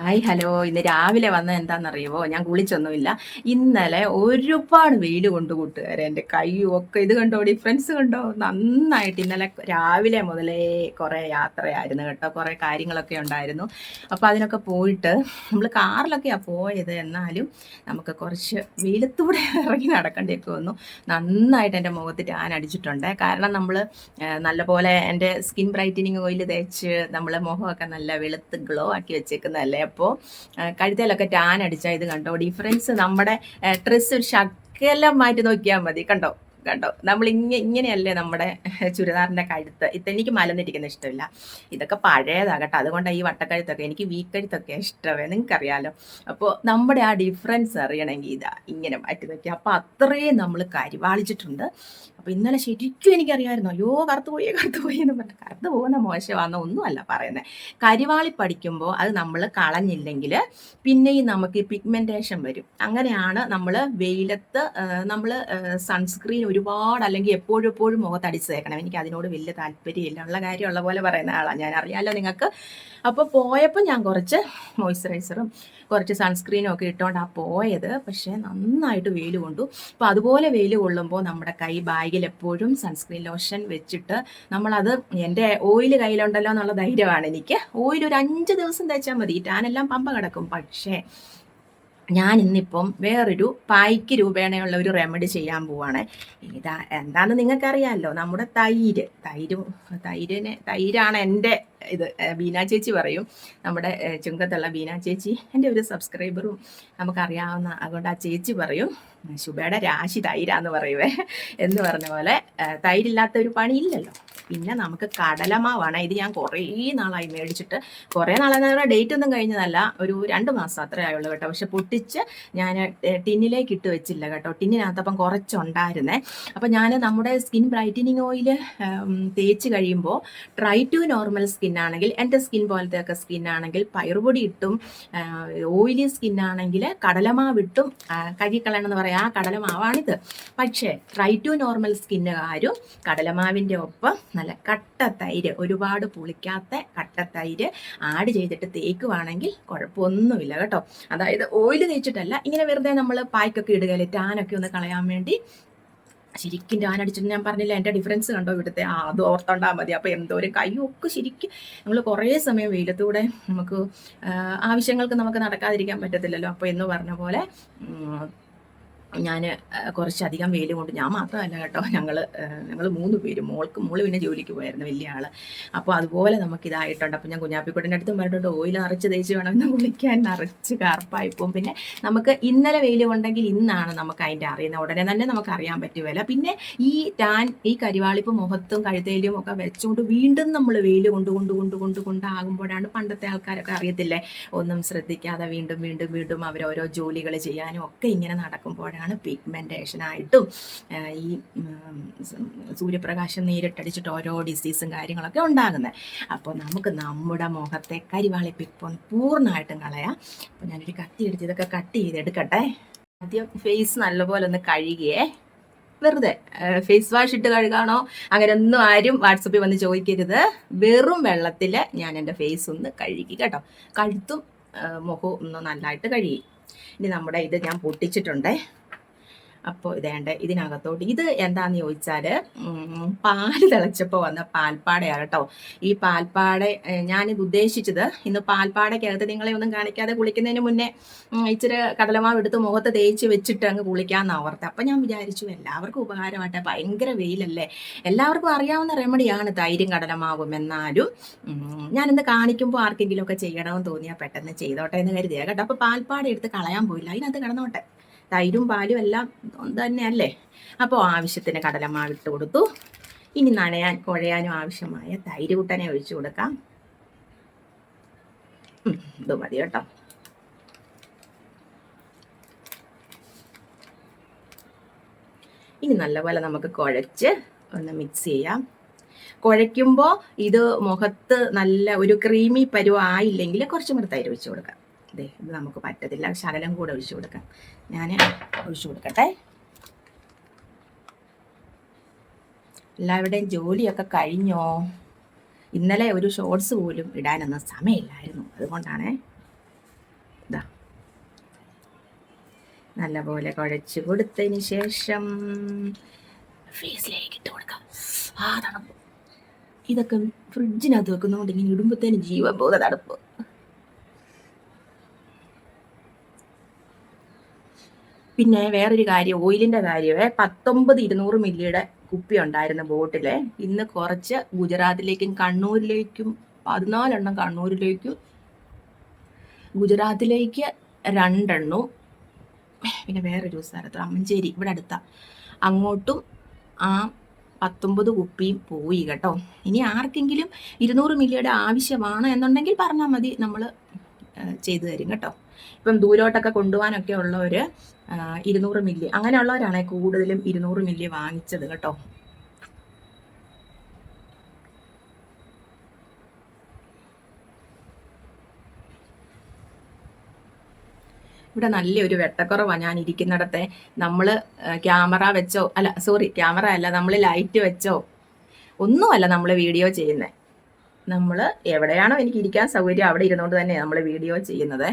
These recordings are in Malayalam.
Hi hello. ഇന്ന് രാവിലെ വന്ന എന്താണെന്നറിയുമോ? ഞാൻ കുളിച്ചൊന്നുമില്ല. ഇന്നലെ ഒരുപാട് വെയിൽ കൊണ്ട് കൂട്ടുകാരെ, എൻ്റെ കയ്യും ഒക്കെ ഇത് കണ്ടോ, ഡിഫറൻസ് കണ്ടോ? നന്നായിട്ട് ഇന്നലെ രാവിലെ മുതലേ കുറേ യാത്രയായിരുന്നു കേട്ടോ, കുറേ കാര്യങ്ങളൊക്കെ ഉണ്ടായിരുന്നു. അപ്പോൾ അതിനൊക്കെ പോയിട്ട് നമ്മൾ കാറിലൊക്കെയാണ് പോയത്. എന്നാലും നമുക്ക് കുറച്ച് വെയിലത്തൂടെ ഇറങ്ങി നടക്കേണ്ടിയൊക്കെ വന്നു. നന്നായിട്ട് എൻ്റെ മുഖത്ത് ടാൻ അടിച്ചിട്ടുണ്ട്. കാരണം നമ്മൾ നല്ലപോലെ എൻ്റെ സ്കിൻ ബ്രൈറ്റനിങ് ഓയിൽ തേച്ച് നമ്മൾ മുഖമൊക്കെ നല്ല വെളുത്ത് ഗ്ലോ ആക്കി വെച്ചേക്കുന്നതല്ലേ. അപ്പോൾ കഴുത്തേലൊക്കെ ടാൻ അടിച്ചാൽ ഇത് കണ്ടോ ഡിഫറൻസ്. നമ്മുടെ ഡ്രസ്സ് ഒരു ശകലം മാറ്റി നോക്കിയാൽ മതി. കണ്ടോ കണ്ടോ, നമ്മൾ ഇങ്ങനെയല്ലേ നമ്മുടെ ചുരിദാറിൻ്റെ കഴുത്ത്. എനിക്ക് മലന്നിരിക്കുന്ന ഇഷ്ടമില്ല. ഇതൊക്കെ പഴയതാകട്ടെ, അതുകൊണ്ടാണ് ഈ വട്ടക്കഴുത്തൊക്കെ. എനിക്ക് വീക്കഴുത്തൊക്കെ ഇഷ്ടമേ, നിങ്ങൾക്കറിയാലോ. അപ്പോൾ നമ്മുടെ ആ ഡിഫറൻസ് അറിയണമെങ്കിൽ ഇതാ ഇങ്ങനെ മാറ്റി നോക്കി. അപ്പോൾ അത്രയും നമ്മൾ കരിവാളിച്ചിട്ടുണ്ട്. അപ്പോൾ ഇന്നലെ ശരിക്കും എനിക്കറിയാമായിരുന്നു, അയ്യോ കറുത്തു പോയി എന്ന് പറഞ്ഞാൽ കറുത്ത് പോകുന്ന മോശമാണെന്നോ ഒന്നുമല്ല പറയുന്നത്. കരിവാളി പഠിക്കുമ്പോൾ അത് നമ്മൾ കളഞ്ഞില്ലെങ്കിൽ പിന്നെയും നമുക്ക് പിഗ്മെൻറ്റേഷൻ വരും. അങ്ങനെയാണ് നമ്മൾ വെയിലത്ത് നമ്മൾ സൺസ്ക്രീൻ ഒരുപാട് അല്ലെങ്കിൽ എപ്പോഴും മുഖത്ത് അടിച്ച് തേക്കണം. എനിക്ക് അതിനോട് വലിയ താല്പര്യമില്ല. ഉള്ള കാര്യമുള്ള പോലെ പറയുന്ന ആളാണ് ഞാൻ, അറിയാമല്ലോ നിങ്ങൾക്ക്. അപ്പോൾ പോയപ്പോൾ ഞാൻ കുറച്ച് മോയ്സ്ചറൈസറും കുറച്ച് സൺസ്ക്രീനും ഒക്കെ ഇട്ടുകൊണ്ടാണ് പോയത്. പക്ഷേ നന്നായിട്ട് വെയിൽ കൊണ്ടു. അപ്പോൾ അതുപോലെ വെയിൽ കൊള്ളുമ്പോൾ നമ്മുടെ കൈ ബാഗിൽ എപ്പോഴും സൺസ്ക്രീൻ ലോഷൻ വെച്ചിട്ട് നമ്മളത്, എൻ്റെ ഓയിൽ കയ്യിലുണ്ടല്ലോ എന്നുള്ള ധൈര്യമാണ് എനിക്ക്. ഓയിൽ ഒരു 5 ദിവസം തേച്ചാൽ മതി, ടാനെല്ലാം പമ്പ കിടക്കും. പക്ഷേ ഞാൻ ഇന്നിപ്പം വേറൊരു പായ്ക്ക് രൂപേണയുള്ള ഒരു റെമഡി ചെയ്യാൻ പോവാണ്. എന്താണെന്ന് നിങ്ങൾക്കറിയാമല്ലോ, നമ്മുടെ തൈരാണ് എൻ്റെ ഇത്. ബീന ചേച്ചി പറയും, നമ്മുടെ ചുങ്കത്തുള്ള ബീന ചേച്ചി എൻ്റെ ഒരു സബ്സ്ക്രൈബറും നമുക്കറിയാവുന്ന. അതുകൊണ്ട് ആ ചേച്ചി പറയും ശുഭയുടെ രാശി തൈരാന്ന് പറയുവേ എന്ന് പറഞ്ഞ പോലെ. തൈരില്ലാത്ത ഒരു പണിയില്ലല്ലോ. പിന്നെ നമുക്ക് കടലമാവാണ്. ഇത് ഞാൻ കുറേ നാളായി മേടിച്ചിട്ട്. കുറേ നാളെന്ന് പറഞ്ഞാൽ ഡേറ്റ് ഒന്നും കഴിഞ്ഞതല്ല, ഒരു 2 മാസം അത്രേ ആയുള്ളൂ കേട്ടോ. പക്ഷെ പൊട്ടിച്ച് ഞാൻ ടിന്നിലേക്ക് ഇട്ട് വെച്ചില്ല കേട്ടോ. ടിന്നിനകത്തപ്പം കുറച്ചുണ്ടായിരുന്നേ. അപ്പം ഞാൻ നമ്മുടെ സ്കിൻ ബ്രൈറ്റനിങ് ഓയിൽ തേച്ച് കഴിയുമ്പോൾ ട്രൈ ടു നോർമൽ സ്കിൻ ആണെങ്കിൽ, എൻ്റെ സ്കിൻ പോലത്തെയൊക്കെ സ്കിൻ ആണെങ്കിൽ പയറുപൊടി ഇട്ടും, ഓയിലി സ്കിൻ ആണെങ്കിൽ കടലമാവിട്ടും കഴുകിക്കളയണമെന്ന് പറയാം. ആ കടലമാവാണിത്. പക്ഷേ ട്രൈ ടു നോർമൽ സ്കിന്നുകാരും കടലമാവിൻ്റെ ഒപ്പം നല്ല കട്ട തൈര്, ഒരുപാട് പുളിക്കാത്ത കട്ട തൈര് ആഡ് ചെയ്തിട്ട് തേക്കുവാണെങ്കിൽ കുഴപ്പമൊന്നുമില്ല കേട്ടോ. അതായത് ഓയിൽ തേച്ചിട്ടല്ല, ഇങ്ങനെ വെറുതെ നമ്മൾ പായ്ക്കൊക്കെ ഇടുകയല്ലേ, ടാനൊക്കെ ഒന്ന് കളയാൻ വേണ്ടി. ശരിക്കും ടാൻ അടിച്ചിട്ട് ഞാൻ പറഞ്ഞില്ല, എൻ്റെ ഡിഫറൻസ് കണ്ടോ ഇവിടുത്തെ. അത് ഓർത്തോണ്ടാൽ മതി. അപ്പോൾ എന്തോരം കയ്യൊക്കെ ശരിക്കും നമ്മൾ കുറേ സമയം വെയിലത്തൂടെ നമുക്ക് ആവശ്യങ്ങൾക്ക് നമുക്ക് നടക്കാതിരിക്കാൻ പറ്റത്തില്ലല്ലോ. അപ്പോൾ എന്ന് പറഞ്ഞ പോലെ ഞാൻ കുറച്ചധികം വെയിൽ കൊണ്ട്, ഞാൻ മാത്രമല്ല കേട്ടോ, ഞങ്ങൾ 3 പേര്, മോള് പിന്നെ ജോലിക്ക് പോയായിരുന്നു, വലിയ ആൾ. അപ്പോൾ അതുപോലെ നമുക്കിതായിട്ടുണ്ട്. അപ്പോൾ ഞാൻ കുഞ്ഞാപ്പിക്കുട്ടൻ്റെ അടുത്തും പറഞ്ഞിട്ടുണ്ട്, ഓയിൽ നിറച്ച് തേച്ച് വേണം ഇന്ന് കുളിക്കാൻ, നിറച്ച് കറുപ്പായിപ്പോവും. പിന്നെ നമുക്ക് ഇന്നലെ വെയിൽ കൊണ്ടെങ്കിൽ ഇന്നാണ് നമുക്ക് അതിൻ്റെ അറിയുന്നത്, ഉടനെ തന്നെ നമുക്ക് അറിയാൻ പറ്റുമല്ല. പിന്നെ ഈ കരിവാളിപ്പ് മുഖത്തും കഴുത്തേലും ഒക്കെ വെച്ചുകൊണ്ട് വീണ്ടും നമ്മൾ വെയിൽ കൊണ്ടാകുമ്പോഴാണ് പണ്ടത്തെ ആൾക്കാരൊക്കെ അറിയത്തില്ലേ, ഒന്നും ശ്രദ്ധിക്കാതെ വീണ്ടും അവരോരോ ജോലികൾ ചെയ്യാനും ഒക്കെ ഇങ്ങനെ നടക്കുമ്പോഴാണ് പിഗ്മെൻറ്റേഷനായിട്ടും ഈ സൂര്യപ്രകാശം നേരിട്ടടിച്ചിട്ട് ഓരോ ഡിസീസും കാര്യങ്ങളൊക്കെ ഉണ്ടാകുന്നത്. അപ്പോൾ നമുക്ക് നമ്മുടെ മുഖത്തെ കരിവാളിപ്പിപ്പം പൂർണ്ണമായിട്ടും കളയാം. അപ്പോൾ ഞാനൊരു കത്തി എടുത്ത് ഇതൊക്കെ കട്ട് ചെയ്തെടുക്കട്ടെ. ആദ്യം ഫേസ് നല്ലപോലെ ഒന്ന് കഴുകിയേ. വെറുതെ ഫേസ് വാഷ് ഇട്ട് കഴുകാണോ അങ്ങനെ ഒന്നും ആരും വാട്സപ്പിൽ വന്ന് ചോദിക്കരുത്. വെറും വെള്ളത്തിൽ ഞാൻ എൻ്റെ ഫേസ് ഒന്ന് കഴുകി കേട്ടോ. കഴുത്തും മുഖവും ഒന്ന് നന്നായിട്ട് കഴുകി. ഇനി നമ്മുടെ ഇത് ഞാൻ പൊട്ടിച്ചിട്ടുണ്ട്. അപ്പോൾ ഇതേണ്ട ഇതിനകത്തോട്ട് ഇത് എന്താണെന്ന് ചോദിച്ചാൽ, പാല് തിളച്ചപ്പോൾ വന്ന പാൽപ്പാടയാണ് കേട്ടോ. ഈ പാൽപ്പാട ഞാനിത് ഉദ്ദേശിച്ചത്, ഇന്ന് പാൽപ്പാടയ്ക്കകത്ത് നിങ്ങളെ ഒന്നും കാണിക്കാതെ കുളിക്കുന്നതിന് മുന്നേ ഇച്ചിരി കടലമാവ് എടുത്ത് മുഖത്ത് തേച്ച് വെച്ചിട്ട് അങ്ങ് കുളിക്കാമെന്ന് ഓർത്ത്. അപ്പം ഞാൻ വിചാരിച്ചു എല്ലാവർക്കും ഉപകാരമാട്ടെ, ഭയങ്കര വെയിലല്ലേ, എല്ലാവർക്കും അറിയാവുന്ന റെമഡിയാണ് തൈരും കടലമാവും. എന്നാലും ഞാനിന്ന് കാണിക്കുമ്പോൾ ആർക്കെങ്കിലുമൊക്കെ ചെയ്യണമെന്ന് തോന്നിയാൽ പെട്ടെന്ന് ചെയ്തോട്ടെ എന്ന് കരുതിയാൽ കേട്ടോ. അപ്പോൾ പാൽപ്പാട എടുത്ത് കളയാൻ പോയില്ല, അതിനകത്ത് കിടന്നോട്ടെ. തൈരും പാലും എല്ലാം തന്നെയല്ലേ. അപ്പോൾ ആവശ്യത്തിന് കടലമാവിട്ട് കൊടുത്തു. ഇനി കുഴയാനും ആവശ്യമായ തൈര് കുട്ടനെ ഒഴിച്ചു കൊടുക്കാം. ഇത് മതി കേട്ടോ. ഇനി നല്ലപോലെ നമുക്ക് കുഴച്ച് ഒന്ന് മിക്സ് ചെയ്യാം. കുഴയ്ക്കുമ്പോൾ ഇത് മുഖത്ത് നല്ല ഒരു ക്രീമി പരുവം ആയില്ലെങ്കിൽ കുറച്ചും കൂടി തൈര് ഒഴിച്ചു കൊടുക്കാം. ഇത് നമുക്ക് പറ്റത്തില്ല, ശകലം കൂടെ ഒഴിച്ചു കൊടുക്കാം. ഞാൻ ഒഴിച്ചു കൊടുക്കട്ടെ. എല്ലാവരുടെയും ജോലിയൊക്കെ കഴിഞ്ഞോ? ഇന്നലെ ഒരു ഷോർട്സ് പോലും ഇടാനൊന്നും സമയമില്ലായിരുന്നു, അതുകൊണ്ടാണ്. നല്ലപോലെ കുഴച്ച് കൊടുത്തതിന് ശേഷം ഫേസിലേക്ക് ഇട്ട് കൊടുക്കാം. ആ തണുപ്പ് ഇതൊക്കെ ഫ്രിഡ്ജിനകത്ത് വെക്കുന്നതുകൊണ്ട് ഇങ്ങനെ ഇടുമ്പത്തേന് ജീവൻ പോകുന്ന തണുപ്പ്. പിന്നെ വേറൊരു കാര്യം, ഓയിലിൻ്റെ കാര്യമേ, 19 മില്ലിയുടെ കുപ്പി ഉണ്ടായിരുന്നു ബോട്ടിലെ. ഇന്ന് കുറച്ച് ഗുജറാത്തിലേക്കും കണ്ണൂരിലേക്കും 14 കണ്ണൂരിലേക്കും, ഗുജറാത്തിലേക്ക് 2 പിന്നെ വേറൊരു സ്ഥലത്ത് അമ്മഞ്ചേരി ഇവിടെ അടുത്ത അങ്ങോട്ടും ആ 19 കുപ്പിയും പോയി കേട്ടോ. ഇനി ആർക്കെങ്കിലും 200 മില്ലിയുടെ ആവശ്യമാണ് എന്നുണ്ടെങ്കിൽ പറഞ്ഞാൽ മതി, നമ്മൾ ചെയ്തു തരും കേട്ടോ. ഇപ്പം ദൂരോട്ടൊക്കെ കൊണ്ടുപോകാനൊക്കെ ഉള്ളവർ 200 മില്ലി അങ്ങനെയുള്ളവരാണ് കൂടുതലും 200 മില്ലി വാങ്ങിച്ചത് കേട്ടോ. ഇവിടെ നല്ലൊരു വെട്ടക്കുറവാണ് ഞാൻ ഇരിക്കുന്നിടത്തെ. നമ്മൾ ക്യാമറ വെച്ചോ, അല്ല സോറി ക്യാമറ അല്ല, നമ്മൾ ലൈറ്റ് വെച്ചോ ഒന്നുമല്ല നമ്മൾ വീഡിയോ ചെയ്യുന്നത്. നമ്മൾ എവിടെയാണോ എനിക്ക് ഇരിക്കാൻ സൗകര്യം അവിടെ ഇരുന്നുകൊണ്ട് തന്നെ നമ്മൾ വീഡിയോ ചെയ്യുന്നത്.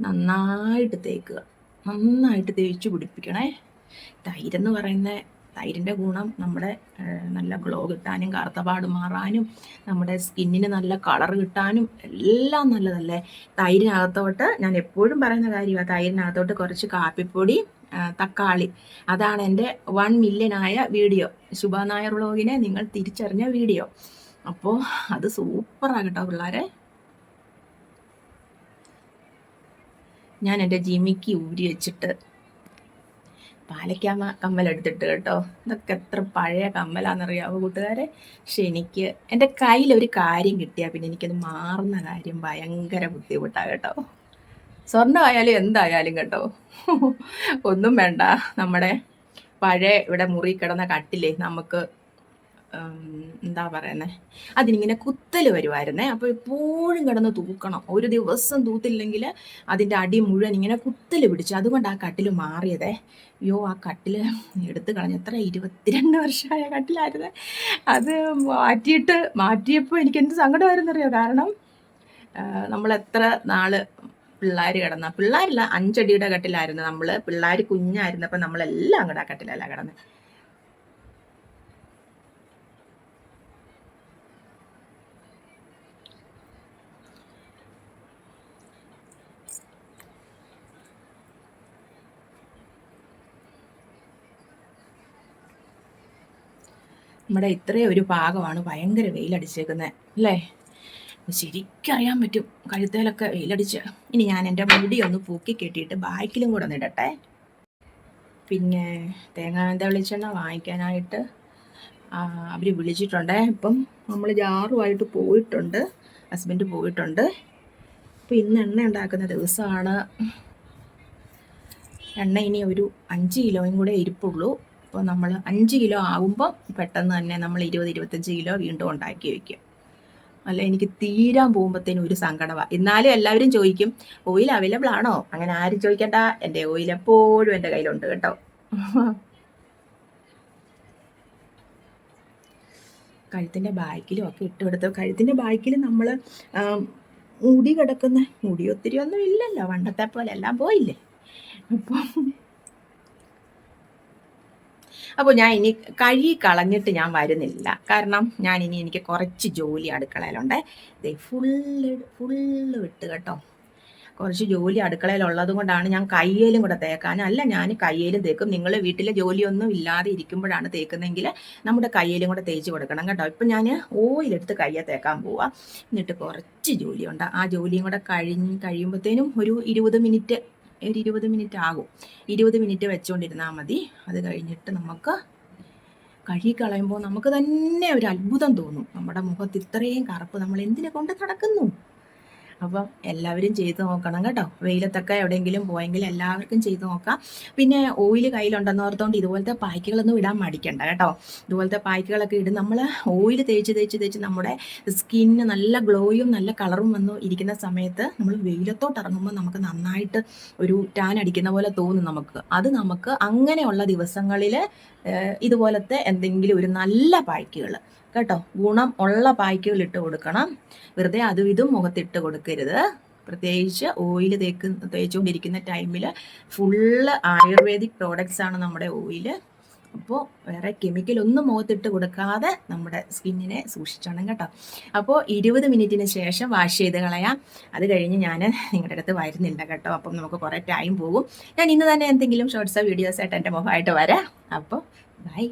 നന്നായിട്ട് തേക്കുക, നന്നായിട്ട് തേച്ച് പിടിപ്പിക്കണേ. തൈരെന്ന് പറയുന്ന തൈരിൻ്റെ ഗുണം നമ്മുടെ നല്ല ഗ്ലോ കിട്ടാനും കറുത്തപാട് മാറാനും നമ്മുടെ സ്കിന്നിന് നല്ല കളർ കിട്ടാനും എല്ലാം നല്ലതല്ലേ. തൈരിനകത്തോട്ട് ഞാൻ എപ്പോഴും പറയുന്ന കാര്യമാണ്, തൈരിനകത്തോട്ട് കുറച്ച് കാപ്പിപ്പൊടി, തക്കാളി, അതാണ് എൻ്റെ 1 മില്യനായ വീഡിയോ, ശുഭ നായർ വ്ളോഗിനെ നിങ്ങൾ തിരിച്ചറിഞ്ഞ വീഡിയോ. അപ്പോൾ അത് സൂപ്പറാണ് കേട്ടോ പിള്ളേരെ. ഞാൻ എൻ്റെ ജിമിക്ക് ഊരി വെച്ചിട്ട് പാലക്കാമ കമ്മലെടുത്തിട്ട് കേട്ടോ. ഇതൊക്കെ എത്ര പഴയ കമ്മലാണെന്നറിയാവോ കൂട്ടുകാരെ. പക്ഷെ എനിക്ക് എൻ്റെ കയ്യിലൊരു കാര്യം കിട്ടിയാൽ പിന്നെ എനിക്കത് മാറുന്ന കാര്യം ഭയങ്കര ബുദ്ധിമുട്ടാണ് കേട്ടോ. സ്വർണ്ണമായാലും എന്തായാലും കേട്ടോ, ഒന്നും വേണ്ട, നമ്മുടെ പഴയ ഇവിടെ മുറി കിടന്ന കട്ടിലേ നമുക്ക് എന്താ പറയുന്നത്, അതിനിങ്ങനെ കുത്തൽ വരുമായിരുന്നേ. അപ്പോൾ എപ്പോഴും കിടന്ന് തൂക്കണം, ഒരു ദിവസം തൂത്തില്ലെങ്കിൽ അതിൻ്റെ അടി മുഴുവൻ ഇങ്ങനെ കുത്തൽ പിടിച്ചു. അതുകൊണ്ട് ആ കട്ടിൽ മാറിയതേ. അയ്യോ, ആ കട്ടിൽ എടുത്തു കളഞ്ഞു. എത്ര 22 വർഷമായ കട്ടിലായിരുന്നേ. അത് മാറ്റിയപ്പോൾ എനിക്ക് എന്ത് സങ്കടമായിരുന്നറിയോ. കാരണം നമ്മൾ എത്ര നാള് പിള്ളേരല്ല 5 അടിയുടെ കട്ടിലായിരുന്നു നമ്മൾ. പിള്ളേർ കുഞ്ഞായിരുന്നപ്പോൾ നമ്മളെല്ലാം അങ്ങോട്ട് ആ കട്ടിലല്ല കിടന്നത്. നമ്മുടെ ഇത്രയും ഒരു ഭാഗമാണ് ഭയങ്കര വെയിലടിച്ചേക്കുന്നത് അല്ലേ. ശരിക്കും അറിയാൻ പറ്റും കഴുത്തേലൊക്കെ വെയിലടിച്ച്. ഇനി ഞാൻ എൻ്റെ മുടി ഒന്ന് പൂക്കി കെട്ടിയിട്ട് ബാക്കിലും കൂടെ ഒന്ന് ഇടട്ടെ. പിന്നെ തേങ്ങാന്ത വെളിച്ചെണ്ണ വാങ്ങിക്കാനായിട്ട് അവർ വിളിച്ചിട്ടുണ്ടേ. ഇപ്പം നമ്മൾ ജാറുമായിട്ട് പോയിട്ടുണ്ട്, ഹസ്ബൻഡ് പോയിട്ടുണ്ട്. അപ്പോൾ ഇന്ന് എണ്ണ ഉണ്ടാക്കുന്ന ദിവസമാണ്. എണ്ണ ഇനി ഒരു 5 കിലോയും കൂടെ ഇരിപ്പുള്ളൂ. അപ്പോൾ നമ്മൾ 5 കിലോ ആകുമ്പോൾ പെട്ടെന്ന് തന്നെ നമ്മൾ 20-25 കിലോ വീണ്ടും ഉണ്ടാക്കി വയ്ക്കും. അല്ല, എനിക്ക് തീരാൻ പോകുമ്പോഴത്തേനും ഒരു സങ്കടമാണ്. എന്നാലും എല്ലാവരും ചോദിക്കും ഓയിൽ അവൈലബിൾ ആണോ. അങ്ങനെ ആരും ചോദിക്കണ്ട, എൻ്റെ ഓയിൽ എപ്പോഴും എൻ്റെ കയ്യിലുണ്ട് കേട്ടോ. കഴുത്തിൻ്റെ ബാക്കിലും ഒക്കെ ഇട്ട് കൊടുത്തു. കഴുത്തിൻ്റെ ബാക്കിൽ നമ്മൾ മുടി കിടക്കുന്ന മുടി ഒത്തിരി ഒന്നും ഇല്ലല്ലോ, പണ്ടത്തെ പോലെ എല്ലാം പോയില്ലേ. അപ്പോൾ ഞാൻ ഇനി കഴുകി കളഞ്ഞിട്ട് ഞാൻ വരുന്നില്ല. കാരണം എനിക്ക് കുറച്ച് ജോലി അടുക്കളയിലുണ്ട്. ഫുള്ള് വിട്ട് കേട്ടോ. കുറച്ച് ജോലി അടുക്കളയിലുള്ളത് കൊണ്ടാണ് ഞാൻ കയ്യേലും കൂടെ തേക്കാനല്ല, ഞാൻ കയ്യേലും തേക്കും. നിങ്ങൾ വീട്ടിലെ ജോലിയൊന്നും ഇല്ലാതെ ഇരിക്കുമ്പോഴാണ് തേക്കുന്നതെങ്കിൽ നമ്മുടെ കയ്യേലും കൂടെ തേച്ച് കൊടുക്കണം കേട്ടോ. ഇപ്പം ഞാൻ ഓയിലെടുത്ത് കയ്യെ തേക്കാൻ പോവാം. എന്നിട്ട് കുറച്ച് ജോലിയുണ്ട്, ആ ജോലിയും കൂടെ കഴിയുമ്പോഴത്തേനും ഒരു 20 മിനിറ്റ് ആകും. 20 മിനിറ്റ് വെച്ചുകൊണ്ടിരുന്നാൽ മതി. അത് കഴിഞ്ഞിട്ട് നമുക്ക് കഴുകി കളയുമ്പോൾ നമുക്ക് തന്നെ ഒരു അത്ഭുതം തോന്നും. നമ്മുടെ മുഖത്ത് ഇത്രയും കറുപ്പ് നമ്മൾ എന്തിനെ കൊണ്ട് നടക്കുന്നു. അപ്പം എല്ലാവരും ചെയ്ത് നോക്കണം കേട്ടോ. വെയിലത്തൊക്കെ എവിടെയെങ്കിലും പോയെങ്കിൽ എല്ലാവർക്കും ചെയ്ത് നോക്കാം. പിന്നെ ഓയിൽ കയ്യിലുണ്ടെന്നോർത്തോണ്ട് ഇതുപോലത്തെ പായ്ക്കുകളൊന്നും ഇടാൻ മടിക്കണ്ട കേട്ടോ. ഇതുപോലത്തെ പായ്ക്കുകളൊക്കെ ഇടും. നമ്മൾ ഓയിൽ തേച്ച് നമ്മുടെ സ്കിന്നിന് നല്ല ഗ്ലോയും നല്ല കളറും വന്നു ഇരിക്കുന്ന സമയത്ത് നമ്മൾ വെയിലത്തോട്ട് ഇറങ്ങുമ്പോൾ നമുക്ക് നന്നായിട്ട് ഒരു ടാൻ അടിക്കുന്ന പോലെ തോന്നും നമുക്ക്. അത് നമുക്ക് അങ്ങനെയുള്ള ദിവസങ്ങളിൽ ഇതുപോലത്തെ എന്തെങ്കിലും ഒരു നല്ല പായ്ക്കുകൾ കേട്ടോ, ഗുണം ഉള്ള പായ്ക്കുകൾ ഇട്ട് കൊടുക്കണം. വെറുതെ അതും ഇതും മുഖത്തിട്ട് കൊടുക്കരുത്. പ്രത്യേകിച്ച് ഓയിൽ തേച്ചുകൊണ്ടിരിക്കുന്ന ടൈമിൽ ഫുള്ള് ആയുർവേദിക് പ്രോഡക്റ്റ്സ് ആണ് നമ്മുടെ ഓയിൽ. അപ്പോൾ വേറെ കെമിക്കലൊന്നും മുഖത്തിട്ട് കൊടുക്കാതെ നമ്മുടെ സ്കിന്നിനെ സൂക്ഷിച്ചോണം കേട്ടോ. അപ്പോൾ 20 മിനിറ്റിന് ശേഷം വാഷ് ചെയ്ത് കളയാം. അത് കഴിഞ്ഞ് ഞാൻ നിങ്ങളുടെ അടുത്ത് വരുന്നില്ല കേട്ടോ. അപ്പം നമുക്ക് കുറേ ടൈം പോകും. ഞാൻ ഇന്ന് തന്നെ എന്തെങ്കിലും ഷോർട്സോ വീഡിയോസായിട്ട് എൻ്റെ മുഖമായിട്ട് വരാം. അപ്പോൾ ബൈ.